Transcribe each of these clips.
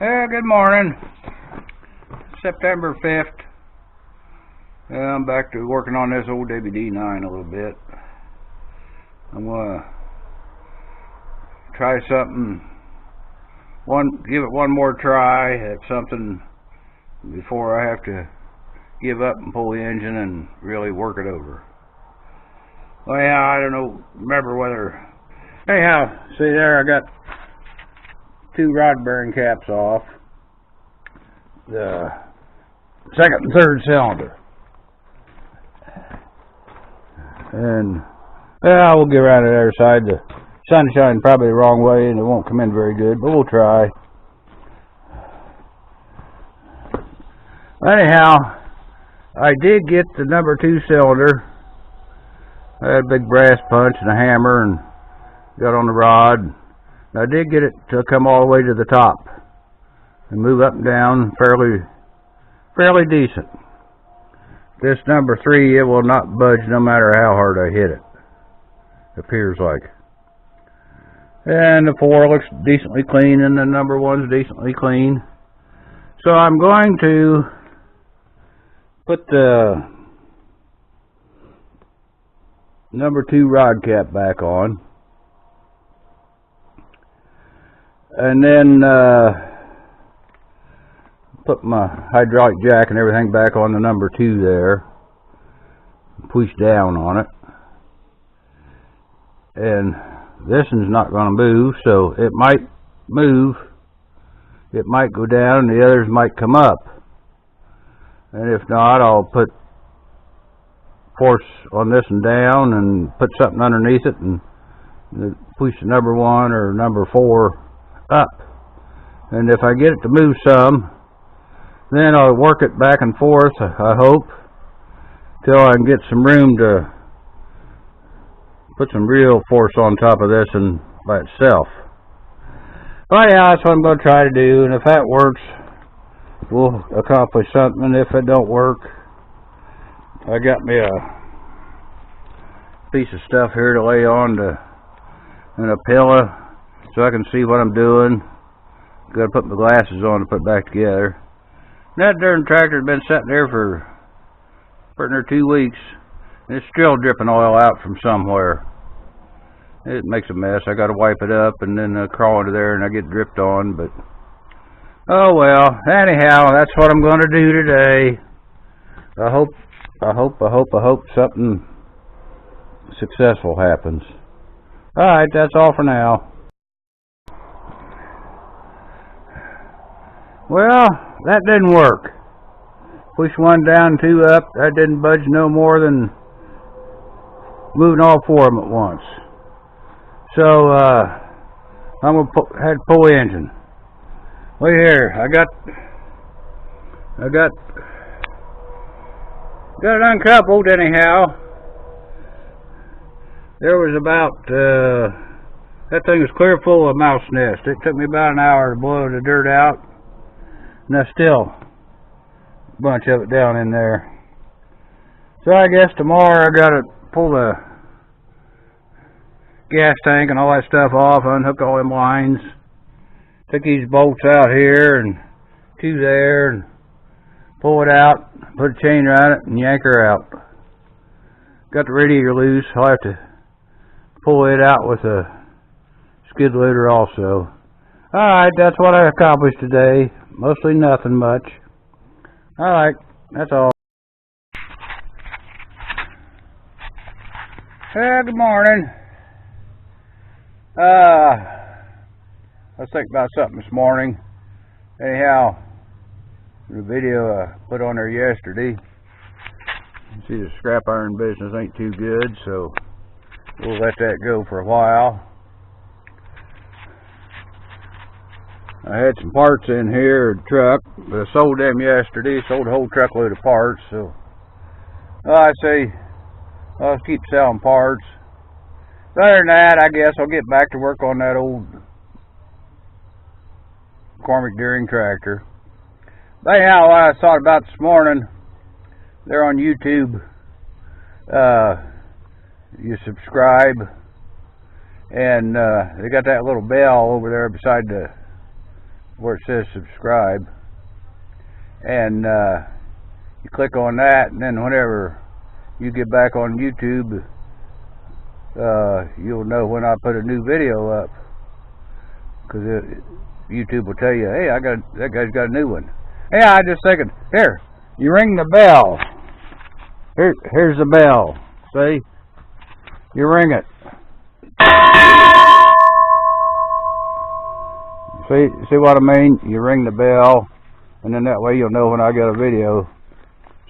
Good morning. September 5th. I'm back to working on this old WD-9 a little bit. I'm going to try something, give it one more try at something before I have to give up and pull the engine and really work it over. Well, yeah, I don't know, remember whether... Anyhow, see there, I got two rod bearing caps off. The second and third cylinder. And, yeah, we'll get around to the other side. The sun's shining probably the wrong way and it won't come in very good, but we'll try. Anyhow, I did get the number 2 cylinder. I had a big brass punch and a hammer and got on the rod. I did get it to come all the way to the top and move up and down fairly decent. This number 3, it will not budge no matter how hard I hit it. Appears like. And the 4 looks decently clean and the number 1's decently clean. So I'm going to put the number 2 rod cap back on. And then put my hydraulic jack and everything back on the number 2 there. Push down on it. And this one's not going to move, so it might move. It might go down and the others might come up. And if not, I'll put force on this one down and put something underneath it and push the number 1 or number 4 up. And if I get it to move some, then I'll work it back and forth, I hope, till I can get some room to put some real force on top of this and by itself. But yeah, that's what I'm going to try to do, and if that works, we'll accomplish something. If it don't work, I got me a piece of stuff here to lay on and a pillow so I can see what I'm doing. Got to put my glasses on to put it back together. And that darn tractor's been sitting there for pretty near 2 weeks. And it's still dripping oil out from somewhere. It makes a mess. I got to wipe it up and then crawl into there and I get dripped on. But oh well. Anyhow, that's what I'm going to do today. I hope something successful happens. Alright, that's all for now. Well, that didn't work. Push 1 down, 2 up. That didn't budge no more than moving all 4 of them at once. So, I'm going to have to pull the engine. Wait here. I got it uncoupled anyhow. There was about, that thing was clear full of mouse nests. It took me about an hour to blow the dirt out. And there's still a bunch of it down in there. So I guess tomorrow I gotta pull the gas tank and all that stuff off, unhook all them lines. Take these bolts out here and 2 there and pull it out, put a chain around it and yank her out. Got the radiator loose, I'll have to pull it out with a skid loader also. Alright, that's what I accomplished today. Mostly nothing much. Alright, that's all. Good morning. Let's think about something this morning. Anyhow, the video I put on there yesterday. You see the scrap iron business ain't too good, so we'll let that go for a while. I had some parts in here, the truck, but I sold them yesterday, sold a whole truckload of parts, so I say I'll keep selling parts. Other than that, I guess I'll get back to work on that old McCormick Deering tractor. But anyhow, what I thought about this morning, they're on YouTube. You subscribe, and they got that little bell over there beside the where it says subscribe, and you click on that, and then whenever you get back on YouTube, you'll know when I put a new video up, because YouTube will tell you, hey, that guy's got a new one. Hey, I just thinking, here, you ring the bell. Here's the bell. See? You ring it. See what I mean? You ring the bell, and then that way you'll know when I got a video.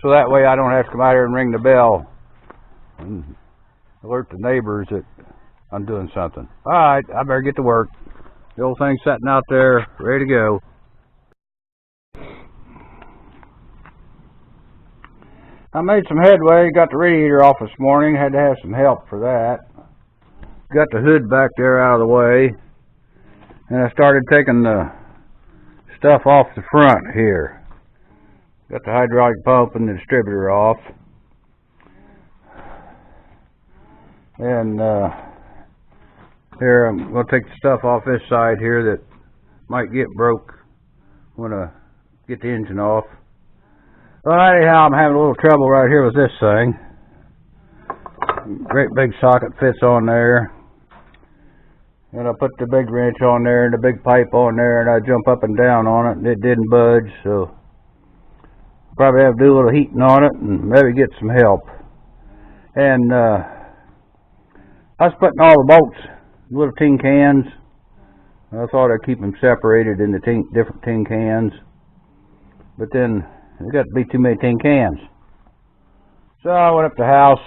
So that way I don't have to come out here and ring the bell and alert the neighbors that I'm doing something. Alright, I better get to work. The old thing's sitting out there, ready to go. I made some headway, got the radiator off this morning, had to have some help for that. Got the hood back there out of the way, and I started taking the stuff off the front here. Got the hydraulic pump and the distributor off. And here I'm going to take the stuff off this side here that might get broke when I get the engine off. Well, anyhow, I'm having a little trouble right here with this thing. Great big socket fits on there. And I put the big wrench on there and the big pipe on there, and I jump up and down on it, and it didn't budge, so probably have to do a little heating on it and maybe get some help. And I was putting all the bolts in little tin cans. I thought I'd keep them separated in the different tin cans, but then there got to be too many tin cans. So I went up to the house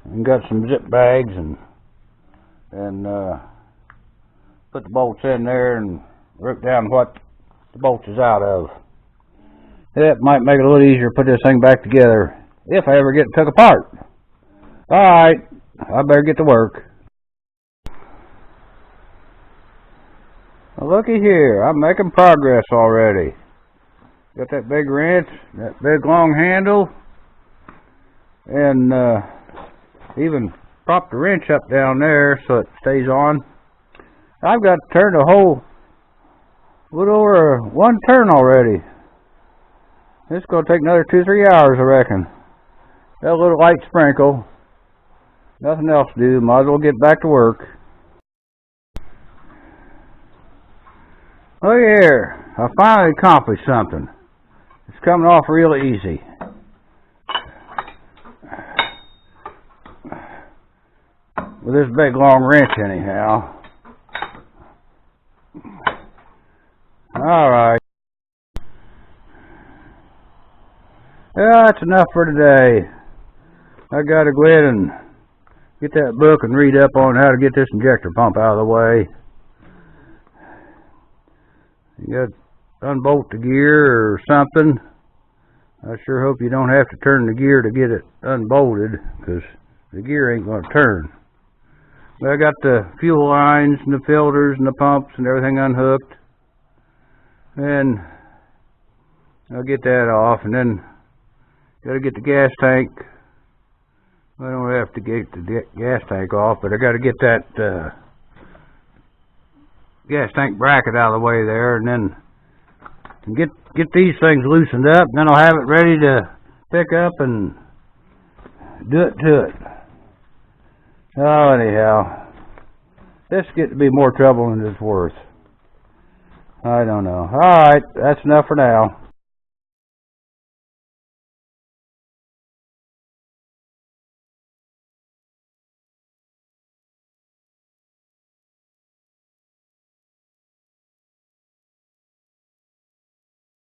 and got some zip bags and put the bolts in there and wrote down what the bolts is out of. That might make it a little easier to put this thing back together if I ever get it took apart. Alright, I better get to work. Well, looky here, I'm making progress already. Got that big wrench, that big long handle, and even prop the wrench up down there so it stays on. I've got to turn the whole little over one turn already. It's going to take another 2-3 hours, I reckon. Got a little light sprinkle. Nothing else to do. Might as well get back to work. Look here. I finally accomplished something. It's coming off real easy. With this big long wrench anyhow. Alright. Yeah, that's enough for today. I gotta go ahead and get that book and read up on how to get this injector pump out of the way. You got to unbolt the gear or something. I sure hope you don't have to turn the gear to get it unbolted, because the gear ain't going to turn. But I got the fuel lines and the filters and the pumps and everything unhooked. And I'll get that off, and then got to get the gas tank. I don't have to get the gas tank off, but I got to get that gas tank bracket out of the way there, and then get these things loosened up, and then I'll have it ready to pick up and do it to it. Oh, anyhow, this gets to be more trouble than it's worth. I don't know. Alright, that's enough for now.